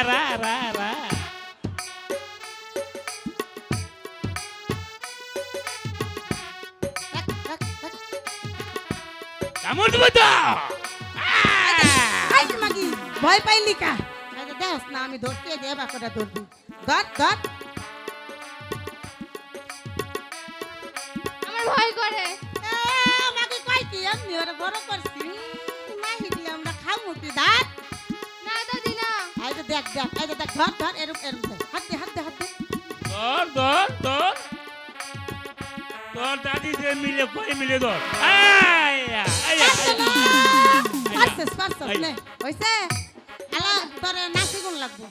রা রা রা কামড় দেবো তো আই মাগি ভয় পাইলি কা দেখ না আমি ধরতে দে বাকটা ধরবি ধর ধর আমার ভয় করে। মাগি কই কি আমি ওরে বড় করছি নাই হিডি আমরা খামু কি দাঁত না দাদি না। এই যে দেখ দেখ এই যে দেখ ধর ধর এরম এরম দেখ হাত দে হাত দে হাত দে ধর ধর ধর তোর দাদি যে মিলে কই মিলে ধর আয়া আয়া পারছিস পারছিস নে হইছে আলা তোরে নাসি গুণ লাগবো